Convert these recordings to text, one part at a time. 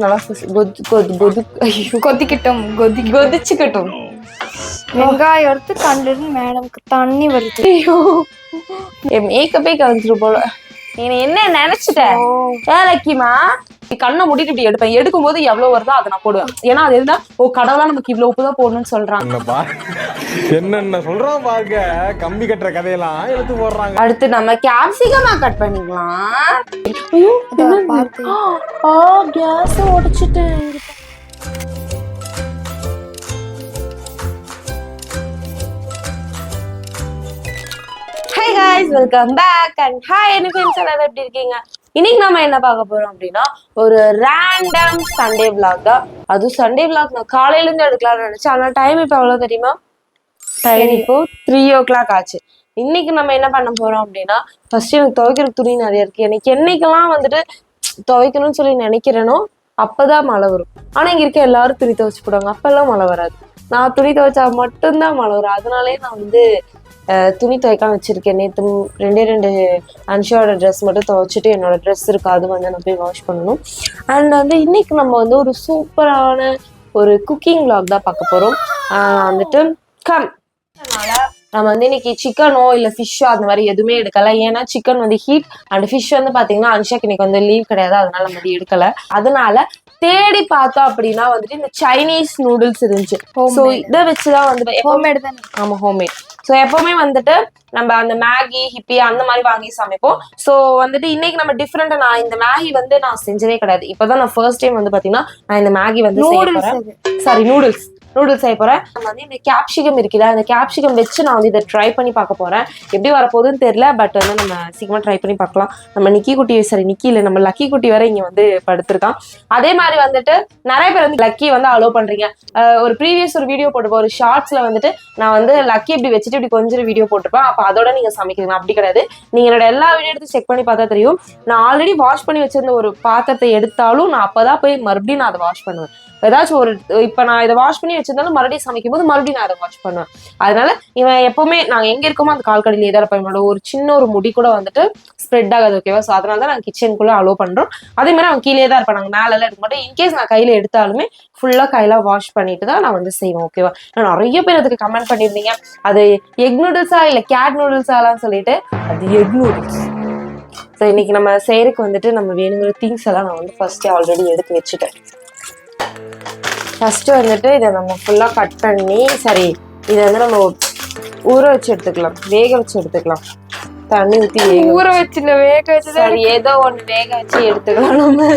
நல்லா கொதிக்கட்டும் கொதிச்சுக்கட்டும். வெங்காயம் எடுத்து கண்ணுல இருந்து மேடம்க்கு தண்ணி வருது. ஐயோ என் மேக்கப்பே கலந்துரு போல. நீ என்ன நினைச்சிட்ட லக்கிமா? கண்ணை மூடிட்டு இப்படி எடுப்பேன். எடுக்கும் போது எவ்வளவு வருதோ அதை நான் போடுவேன். ஏன்னா அது இருந்தா கடவுளா நமக்கு இவ்வளவு உப்பு தான் போடணும்னு சொல்றாங்க. என்னென்ன சொல்றான் பாருங்க. கம்பி கட்டுற கதையெல்லாம் எடுத்து போடுறாங்க. அடுத்து நம்ம கேப்சிகமா கட் பண்ணிக்கலாம். கேஸ் உடைச்சிட்டு hi guys, welcome back and hi என்ன ஃப்ரெண்ட்ஸ் எல்லாரும் எப்படி இருக்கீங்க? இன்னைக்கு நம்ம என்ன பார்க்க போறோம் அப்படின்னா ஒரு ரேண்டம் சண்டே விளாக் தான். அதுவும் சண்டே விளாக் நான் காலையில இருந்து எடுக்கலாம்னு நினைச்சேன். ஆனா டைம் இப்போ எவ்வளவு தெரியுமா? டைம் இப்போ 3 o'clock ஆச்சு. இன்னைக்கு நம்ம என்ன பண்ண போறோம் அப்படின்னா, ஃபர்ஸ்ட் எனக்கு துவைக்கிற துணி நிறைய இருக்கு. எனக்கு என்னைக்கெல்லாம் வந்துட்டு துவைக்கணும்னு சொல்லி நினைக்கிறேனோ அப்பதான் மழை வரும். ஆனா இங்க இருக்க எல்லாரும் துணி துவைச்சு போடுவாங்க, அப்பெல்லாம் மழை வராது. நான் துணி துவைச்சா மட்டும்தான் மழை வரும். அதனாலே நான் வந்து துணி துவைக்காம வச்சிருக்கேன். நேற்று 2 அன்ஷியோட ட்ரெஸ் மட்டும் துவைச்சிட்டு என்னோட ட்ரெஸ் இருக்கு, அது வந்து நான் போய் வாஷ் பண்ணணும். அண்ட் வந்து இன்னைக்கு நம்ம வந்து ஒரு சூப்பரான ஒரு குக்கிங் விளாக் தான் பார்க்க போறோம். வந்துட்டு நம்ம வந்து இன்னைக்கு சிக்கனோ இல்ல ஃபிஷ்ஷோ அந்த மாதிரி எதுவுமே எடுக்கல. ஏன்னா சிக்கன் வந்து ஹீட் அண்ட் ஃபிஷ் வந்து பாத்தீங்கன்னா அன்ஷாக்கு இன்னைக்கு வந்து லீவ் கிடையாது, அதனால நம்ம வந்து எடுக்கல. அதனால தேடி பார்த்தோம் அப்படின்னா வந்துட்டு இந்த சைனீஸ் நூடுல்ஸ் இருந்துச்சு. ஸோ இதை வச்சுதான் வந்து ஹோம்மேட் தான். ஆமா ஹோம்மேட். ஸோ எப்பவுமே வந்துட்டு நம்ம அந்த மேகி ஹிப்பி அந்த மாதிரி வாங்கி சமைப்போம். ஸோ வந்துட்டு இன்னைக்கு நம்ம டிஃப்ரெண்டா, நான் இந்த மேகி வந்து நான் செஞ்சதே கிடையாது. இப்பதான் நான் ஃபர்ஸ்ட் டைம் வந்து பாத்தீங்கன்னா நான் இந்த மேகி வந்து நூடுல்ஸ் செய்ய போறேன். நம்ம வந்து இந்த கேப்சிகம் இருக்குல்ல, அந்த கேப்சிகம் வச்சு நான் வந்து இதை ட்ரை பண்ணி பார்க்க போறேன். எப்படி வரப்போகுதுன்னு தெரியல, பட் வந்து நம்ம சீக்கிரமா ட்ரை பண்ணி பார்க்கலாம். நம்ம நிக்கி குட்டி, சரி நிக்கி இல்லை, நம்ம லக்கி குட்டி வரை இங்க வந்து படுத்திருக்கான். அதே மாதிரி வந்துட்டு நிறைய பேர் வந்து லக்கி வந்து அலோவ் பண்றீங்க. ஒரு ப்ரீவியஸ் ஒரு வீடியோ போட்டுப்போம், ஒரு ஷார்ட்ஸ்ல வந்துட்டு நான் வந்து லக்கி இப்படி வச்சுட்டு இப்படி கொஞ்சம் வீடியோ போட்டிருப்பேன். அப்ப அதோட நீங்க சமைக்கிறீங்க. அப்படி கிடையாது, நீங்க என்னோட எல்லா வீடியோ எடுத்து செக் பண்ணி பார்த்தா தெரியும். நான் ஆல்ரெடி வாஷ் பண்ணி வச்சிருந்த ஒரு பாத்திரத்தை எடுத்தாலும் நான் அப்பதான் போய் மறுபடியும் நான் அதை வாஷ் பண்ணுவேன். ஏதாச்சும் ஒரு இப்ப நான் இதை வாஷ் பண்ணி வச்சிருந்தாலும் மறுபடியும் சமைக்கும் போது மறுபடியும் நான் அதை வாஷ் பண்ணுவேன். அதனால இவன் எப்பவுமே நாங்க எங்க இருக்கோமோ அந்த கால்கடையில ஏதாவது இருப்பேன். ஒரு சின்ன ஒரு முடி கூட வந்துட்டு ஸ்ப்ரெட் ஆகாது, ஓகேவா? ஸோ அதனால தான் நாங்கள் கிச்சனுக்குள்ள அலோவ் பண்றோம். அதே மாதிரி அவன் கீழே தான் இருப்பேன், நாங்கள் மேல எல்லாம் எடுக்க மாட்டோம். இன்கேஸ் நான் கையில எடுத்தாலுமே ஃபுல்லா கையில வாஷ் பண்ணிட்டு தான் நான் வந்து செய்வேன், ஓகேவா? நான் நிறைய பேர் அதுக்கு கமெண்ட் பண்ணியிருந்தீங்க, அது எக் நூடுல்ஸா இல்ல கேட் நூடுல்ஸாலாம் சொல்லிட்டு. அது எக் நூடுல்ஸ். ஸோ இன்னைக்கு நம்ம செய்யறதுக்கு வந்துட்டு நம்ம வேணுங்கிற திங்ஸ் எல்லாம் நான் வந்து ஃபர்ஸ்டே ஆல்ரெடி எடுத்து வச்சுட்டேன். ஃபர்ஸ்ட் வந்துட்டு இதை நம்ம ஃபுல்லா கட் பண்ணி, சரி இதை வந்து நம்ம ஊற வச்சு எடுத்துக்கலாம், வேக வச்சு எடுத்துக்கலாம். தண்ணி ஊற்றி ஊற வச்சு வேக வச்சு, சரி ஏதோ ஒன்று வேக வச்சு எடுத்துக்கலாம். நம்ம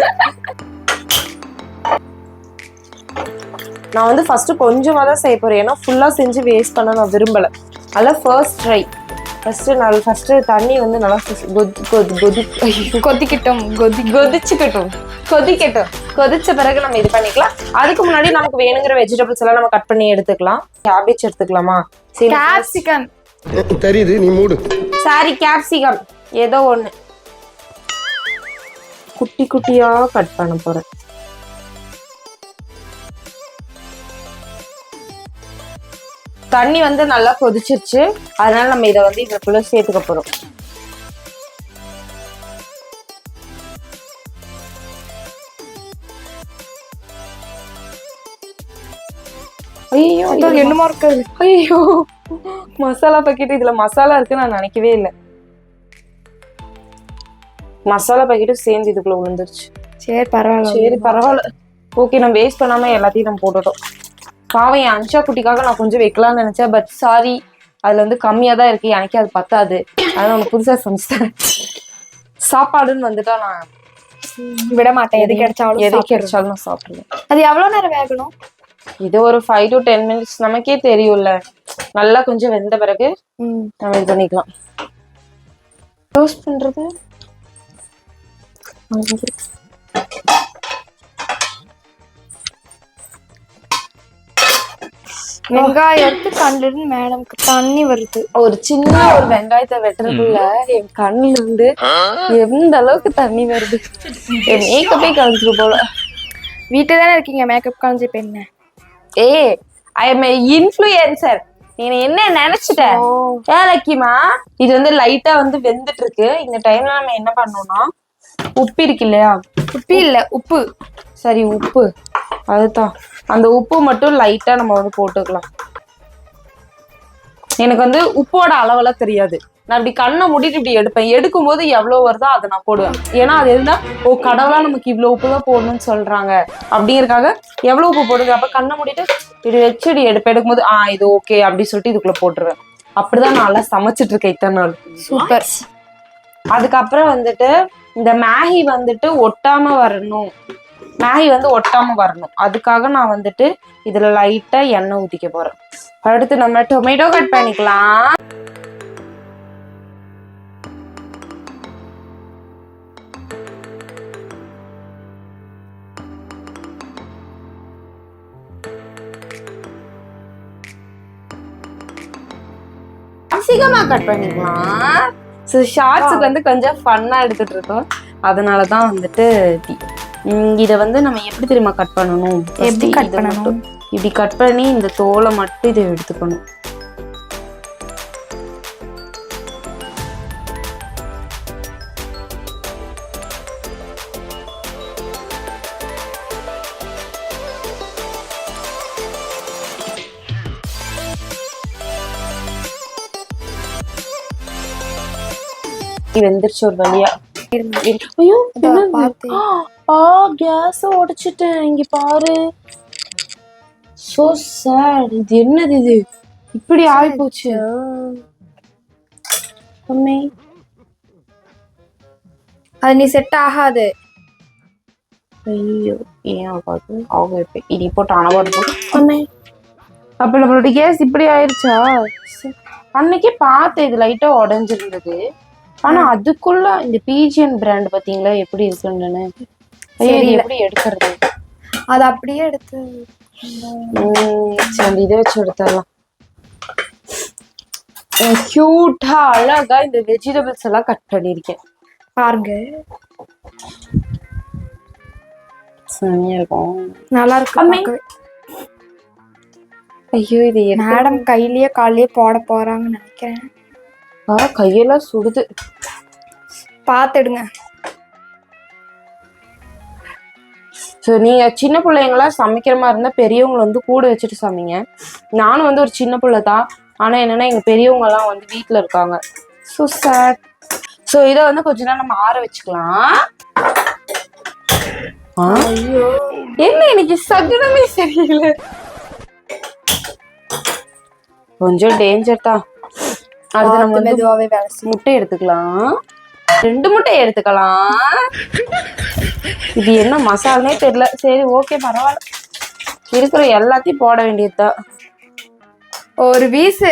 நான் வந்து ஃபர்ஸ்ட் கொஞ்சமாக தான் செய்ய போறேன், ஏன்னா ஃபுல்லா செஞ்சு வேஸ்ட் பண்ண நான் விரும்பலை. அதில் ஃபர்ஸ்ட் ட்ரை. ஃபர்ஸ்ட் தண்ணி வந்து நல்லா கொதிக்கட்டும் கொதிக்கட்டும். கொதிச்ச பிறகு நம்ம இது பண்ணிக்கலாம். அதுக்கு முன்னாடி நமக்கு வேணுங்கிற வெஜிடபிள்ஸ் எல்லாம் நம்ம கட் பண்ணி எடுத்துக்கலாம். கேபேஜ் எடுத்துக்கலாமா? கேப்சிகம் தெரியுது, நீ மூடு. சாரி கேப்சிகம் ஏதோ ஒண்ணு குட்டி குட்டியா கட் பண்ண போறேன். தண்ணி வந்து நல்லா கொதிச்சிருச்சு, அதனால நம்ம இதை வந்து இதுக்குள்ள சேர்த்துக்க போறோம். ஐயோ என்னமா இருக்குது? ஐயோ மசாலா பாக்கெட், இதுல மசாலா இருக்கு நான் நினைக்கவே இல்லை. மசாலா பாக்கெட்டும் சேர்ந்து இதுக்குள்ள விழுந்துருச்சு. சரி பரவாயில்ல. ஓகே, நம்ம வேஸ்ட் பண்ணாம எல்லாத்தையும் நம்ம போட்டுட்டோம். பாவம் என் அன்ஷா குட்டிக்காக நான் கொஞ்சம் வைக்கலாம்னு நினைச்சேன், பட் சாரி, அதுல வந்து கம்மியா தான் இருக்கு, எனக்கே அது பத்தாது. அதனால ஒண்ணு புதுசா சமைச்சிட்டேன். சாப்பாடுன்னு வந்துட்டா நான் விட மாட்டேன், எது கிடைச்சாலும் நான் சாப்பிடுவேன். அது எவ்வளவு நேரம் வேகணும்? இது ஒரு 5 to 10 minutes. நமக்கே தெரியும்ல, நல்லா கொஞ்சம் வெந்த பிறகு நம்ம இது பண்ணிக்கலாம். ரோஸ் பண்றது வெங்காயம் எடுத்து கண்ணுல இருந்து மேடம்க்கு தண்ணி வருது. ஒரு சின்ன ஒரு வெங்காயத்தை வெட்டுறதுக்குள்ள என் கண்ணுல இருந்து எந்த அளவுக்கு தண்ணி வருது. என் மேக்கப்பே கலந்துரு போல. வீட்டுல தானே இருக்கீங்க, மேக்கப் காலேஜ் பெண்ணு. I am influencer. நீ என்ன நினைச்சிட்ட லக்கிமா? இது வந்து லைட்டா வந்து வெந்துட்டு இருக்கு. இந்த டைம்ல நம்ம என்ன பண்ணோம்னா, உப்பு இருக்கு இல்லையா? உப்பு இல்ல உப்பு. சரி உப்பு அதுதான், அந்த உப்பு மட்டும் லைட்டா நம்ம வந்து போட்டுக்கலாம். எனக்கு வந்து உப்போட அளவெல்லாம் தெரியாது. நான் இப்படி கண்ணை மூடிட்டு இப்படி எடுப்பேன். எடுக்கும் போது எவ்வளவு வருதோ அதை நான் போடுவேன். ஏன்னா அது இருந்தா ஓ கடவுளா நமக்கு இவ்வளவு உப்பு தான் போடணும்னு சொல்றாங்க அப்படிங்கறக்காக எவ்வளவு உப்பு போடுங்க. அப்ப கண்ணை மூடிட்டு இப்படி வச்சு இப்படி எடுக்கும் போது இது ஓகே அப்படி சொல்லிட்டு இதுக்குள்ள போட்டுருவேன். அப்படிதான் நான் எல்லாம் சமைச்சிட்டு இருக்கேன் இத்தனை நாள். சூப்பர். அதுக்கப்புறம் வந்துட்டு இந்த மேகி வந்துட்டு ஒட்டாம வரணும். மேகி வந்து ஒட்டாம வரணும். அதுக்காக நான் வந்துட்டு இதுல லைட்டா எண்ணெய் ஊத்திக்க போறேன். அடுத்து நம்ம டொமேட்டோ கட் பண்ணிக்கலாம். சீக்கிரமா கட் பண்ணிக்கலாம். ஸோ ஷார்ட்ஸுக்கு வந்து கொஞ்சம் ஃபன்னா எடுத்துட்டு இருக்கோம். அதனாலதான் வந்துட்டு இதை வந்து நம்ம எப்படி தெரியுமா கட் பண்ணணும்? எப்படி கட் பண்ணணும்? இப்படி கட் பண்ணி இந்த தோலை மட்டும் இதை எடுத்துக்கணும். வெந்துருச்சு ஒரு வழியா. ஐயோ கேஸ் உடைச்சிட்டேன். இங்க பாரு. So sad. இது என்னது இது இப்படி ஆகி போச்சு? அம்மே அது நீ செட் ஆகாது. ஐயோ ஏன் ஆகாது? ஆக வைப்பேன். இனி போட்டு அனவாடு அம்மே. அப்ப நம்மளோட கேஸ் இப்படி ஆயிடுச்சா? அன்னைக்கே பார்த்தேன் இது லைட்டா உடஞ்சிருந்தது. ஆனா அதுக்குள்ள இந்த பிஜிஎன் பிராண்ட் பாத்தீங்களா எப்படி இருக்குன்னு. எப்படி எடுக்கிறது? அது அப்படியே எடுத்து சரி இதை வச்சு எடுத்துடலாம். கியூட்டா அழகா இந்த வெஜிடபிள்ஸ் எல்லாம் கட் பண்ணிருக்கேன் பாருங்க. செமையா இருக்கும். நல்லா இருக்கு. ஐயோ இது மேடம் கையிலயே காலையே போட போறாங்கன்னு நினைக்கிறேன். கையெல்லாம் சுடுது. பாத்துடுங்க. ஸோ நீங்க சின்ன பிள்ளைங்களா சமைக்கிற மாதிரி இருந்தா பெரியவங்களை வந்து கூட வச்சுட்டு சமைங்க. நானும் வந்து ஒரு சின்ன பிள்ளை தான். ஆனா என்னன்னா எங்க பெரியவங்க எல்லாம் வந்து வீட்டுல இருக்காங்க. So sad. ஸோ இதை வந்து கொஞ்ச நேரம் நம்ம ஆற வச்சுக்கலாம். ஐயோ என்ன இன்னைக்கு சகுனமே சரியில்லை. கொஞ்சம் டேஞ்சர் தான். அடுத்து நம்ம மெதுவாவே முட்டை எடுத்துக்கலாம். 2 முட்டை எடுத்துக்கலாம். இது என்ன மசாலனே தெரியல. சரி ஓகே பரவாயில்ல. இருக்கிற எல்லாத்தையும் போட வேண்டியதுதான். ஒரு பீஸ்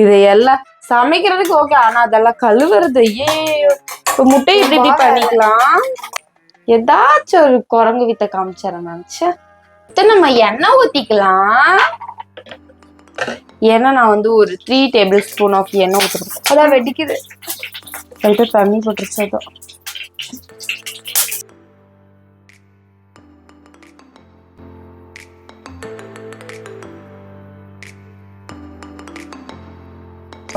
இது எல்லாம் சமைக்கிறதுக்கு ஓகே. ஆனா அதெல்லாம் கழுவுறது இப்ப முட்டை இப்படி பண்ணிக்கலாம். ஏதாச்சும் ஒரு குரங்கு வித்த காமிச்சிடறேன் நினைச்சேன். நம்ம எண்ணெய் ஊத்திக்கலாம். ஏன்னா நான் வந்து ஒரு 3 டேபிள் ஸ்பூன் ஆஃப் எண்ணெய் ஊற்றுறேன். அதான் வெடிக்குது. லைட்டா தண்ணி போட்டுருச்சு.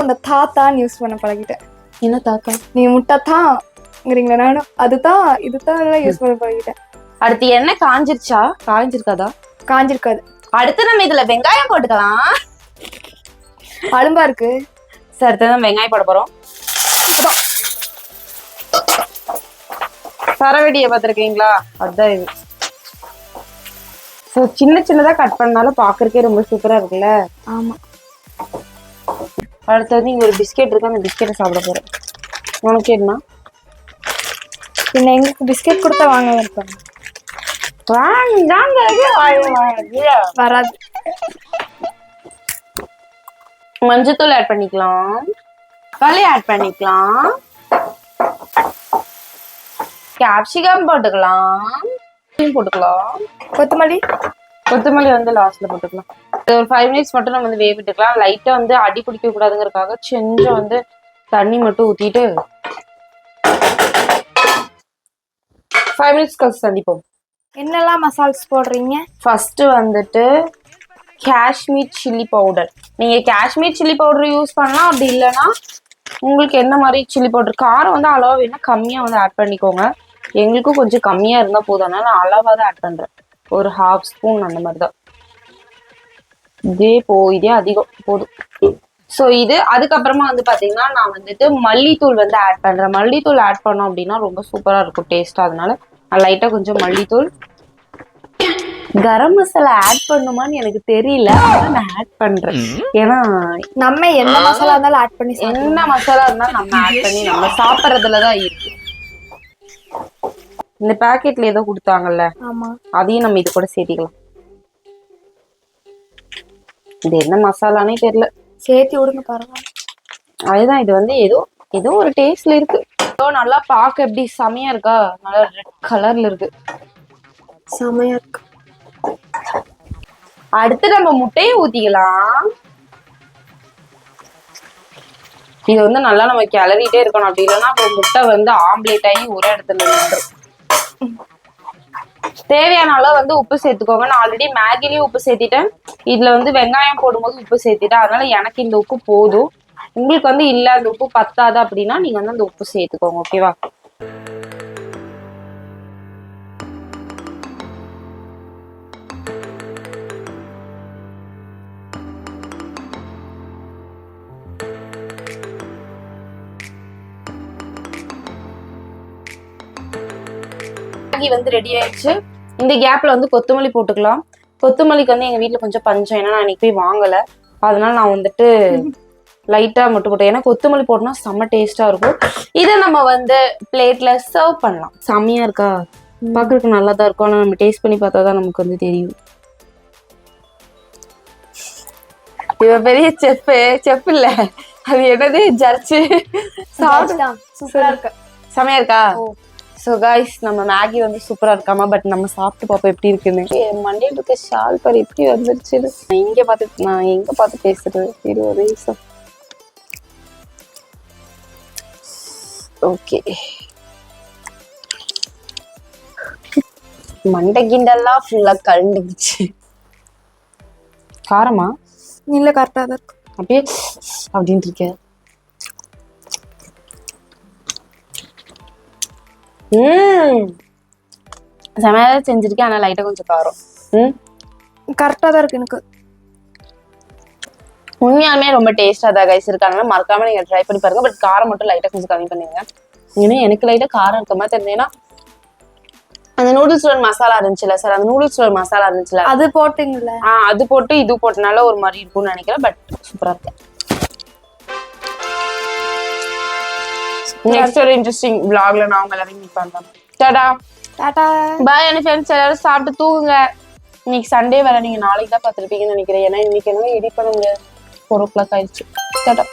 அந்த தாத்தான் யூஸ் பண்ண பழகிட்டேன். என்ன தாத்தா? நீ முட்டை தான்ங்கிறீங்களா? நானும் அதுதான் இதுதான் யூஸ் பண்ண பழகிட்டேன். அடுத்து எண்ணெய் காஞ்சிருச்சா? காஞ்சிருக்காதா? காஞ்சிருக்காது. அடுத்து நம்ம இதுல வெங்காயம் போட்டுக்கலாம். அலும்பா இருக்கு. சரி தான் வெங்காயம் போட போறோம். சரவெடியை பார்த்துருக்கீங்களா? அதுதான் இது. ஸோ சின்ன சின்னதா கட் பண்ணாலும் பாக்குறதுக்கே ரொம்ப சூப்பரா இருக்குல்ல. ஆமா. அடுத்து வந்து இங்க ஒரு பிஸ்கெட் இருக்கு. அந்த பிஸ்கெட்டை சாப்பிட போறேன். உனக்கு என்ன? பின்ன எங்களுக்கு பிஸ்கெட் கொடுத்தா வாங்க இருப்பாங்க. வராது. மஞ்சத்தூள் ஆட் பண்ணிக்கலாம். தக்காளி ஆட் பண்ணிக்கலாம். கேப்சிகம் போட்டுக்கலாம். கொத்தமல்லி வந்து லாஸ்ட்ல போட்டுக்கலாம். ஒரு 5 மினிட்ஸ் மட்டும் நம்ம வந்து வேக விட்டுக்கலாம். லைட்டா வந்து அடி பிடிக்க கூடாதுங்கிறதுக்காக கொஞ்சம் வந்து தண்ணி மட்டும் ஊத்திட்டு 5 மினிட்ஸ் கழிச்சு சந்திப்போம். என்னெல்லாம் மசால்ஸ் போடுறீங்க? ஃபர்ஸ்ட் வந்துட்டு காஷ்மீர் சில்லி பவுடர். நீங்க காஷ்மீர் சில்லி பவுடர் யூஸ் பண்ணலாம். அப்படி இல்லைன்னா உங்களுக்கு என்ன மாதிரி சில்லி பவுடர் காரம் வந்து அளவா வேணா கம்மியா வந்து ஆட் பண்ணிக்கோங்க. எங்களுக்கும் கொஞ்சம் கம்மியா இருந்தா போதும், அதனால நான் அளவா தான் ஆட் பண்றேன். ஒரு 1/2 ஸ்பூன் அந்த மாதிரிதான். இதே அதிகம் போதும். ஸோ இது அதுக்கப்புறமா வந்து பாத்தீங்கன்னா நான் வந்துட்டு மல்லித்தூள் வந்து ஆட் பண்றேன். மல்லித்தூள் ஆட் பண்ணோம் அப்படின்னா ரொம்ப சூப்பரா இருக்கும் டேஸ்டா. அதனால நான் லைட்டா கொஞ்சம் மல்லித்தூள். கரம் மசாலா ஆட் பண்ணுமான்னு எனக்கு தெரியல, ஆனா நான் ஆட் பண்றேன். ஏன்னா நம்ம என்ன மசாலா இருந்தாலும் ஆட் பண்ணி என்ன மசாலா இருந்தாலும் நம்ம ஆட் பண்ணி நம்ம சாப்பிட்றதுலதான் இருக்கு. இந்த பாக்கெட்ல ஏதோ கொடுத்தாங்கல்ல, ஆமா அதையும் நம்ம இது கூட சேர்த்திக்கலாம். இது என்ன மசாலானே தெரியல, சேர்த்தி விடுங்க பரவாயில்ல. அதுதான் இது வந்து ஏதோ ஒரு டேஸ்ட்ல இருக்கு. நல்லா பார்க்க எப்படி செமையா இருக்கா, நல்லா ரெட் கலர்ல இருக்கு, செமையா இருக்கு. அடுத்து நம்ம முட்டையை ஊத்திக்கலாம். இது வந்து நல்லா நம்ம கிளறிட்டே இருக்கணும், அப்படி இல்லைன்னா அப்புறம் முட்டை வந்து ஆம்லேட் ஆகி ஒரே இடத்துல நின்றுடும். தேவையான அளவு வந்து உப்பு சேர்த்துக்கோங்க. நான் ஆல்ரெடி மேகிலையும் உப்பு சேர்த்திட்டேன், இதுல வந்து வெங்காயம் போடும்போது உப்பு சேர்த்திட்டேன். அதனால எனக்கு இந்த உப்பு போதும். உங்களுக்கு வந்து இல்ல அந்த உப்பு பத்தாது அப்படின்னா நீங்க வந்து அந்த உப்பு சேர்த்துக்கோங்க. ஓகேவா? மேகி வந்து ரெடி ஆயிடுச்சு. இந்த கேப்ல வந்து கொத்தமல்லி போட்டுக்கலாம். கொத்தமல்லிக்கு வந்து எங்க வீட்டுல கொஞ்சம் பஞ்சம், ஏன்னா நான் இன்னைக்கு போய் வாங்கல. அதனால நான் வந்துட்டு லைட்டா மட்டும் போட்டேன், ஏன்னா கொத்தமல்லி போட்டோம்னா செம்ம டேஸ்டா இருக்கும். இதை நம்ம வந்து பிளேட்ல சர்வ் பண்ணலாம். செம்மையா இருக்கா, பாக்குறதுக்கு நல்லா தான் இருக்கும். ஆனா நம்ம டேஸ்ட் பண்ணி பார்த்தா தான் நமக்கு வந்து தெரியும். இவ பெரிய செஃப் இல்ல, அது என்னது ஜர்ச்சு. சூப்பரா இருக்கு. செமையா இருக்கா? ஸோ காய்ஸ், நம்ம மேகி வந்து சூப்பரா இருக்காமா, பட் நம்ம சாப்பிட்டு பார்ப்போம் எப்படி இருக்குன்னு. மண்டையில் இருக்க ஷால் பாரு எப்படி வந்துருச்சு. நான் எங்க பார்த்து பேசுறது, 20 நிமிஷம். ஓகே, மண்டை கிண்டெல்லாம் ஃபுல்லா கலந்துக்குச்சு. காரமா இல்ல கரெக்டா தான் இருக்கு. அப்படியே அப்படின்னு இருக்கேன். செமையா செஞ்சிருக்கேன், ஆனா லைட்டா கொஞ்சம் காரம். கரெக்டா தான் இருக்கு எனக்கு. உண்மையாலுமே ரொம்ப டேஸ்டா தான் கைஸ் இருக்கு. அதனால மறக்காம நீங்க ட்ரை பண்ணி பாருங்க. பட் காரம் மட்டும் லைட்டா கொஞ்சம் கம்மி பண்ணிடுங்க. ஏன்னா எனக்கு லைட்டா காரம் இருக்க மாதிரி தெரிஞ்சேன்னா அந்த நூடுல்ஸ் ரோல் மசாலா இருந்துச்சுல சார், அந்த நூடுல்ஸ் ரோல் மசாலா இருந்துச்சுல, அது போட்டீங்கல்ல, அது போட்டு இது போட்டனால ஒரு மாதிரி இருக்கும்னு நினைக்கிறேன். பட் சூப்பரா இருக்கு. நெக்ஸ்ட் ஒரு இன்ட்ரெஸ்டிங் vlogல நான் உங்க எல்லாரையும் மீட் பண்றேன். டாடா டாடா பாய். என் ஃப்ரெண்ட்ஸ் எல்லாரும் சாப்பிட்டு தூங்குங்க. இன்னைக்கு சண்டே வேற, நீங்க நாளைக்கு தான் பார்த்துருப்பீங்கன்னு நினைக்கிறேன். ஏன்னா இன்னைக்கு என்னால எடிட் பண்ண முடியாது, 4 o'clock ஆயிடுச்சு. டாடா.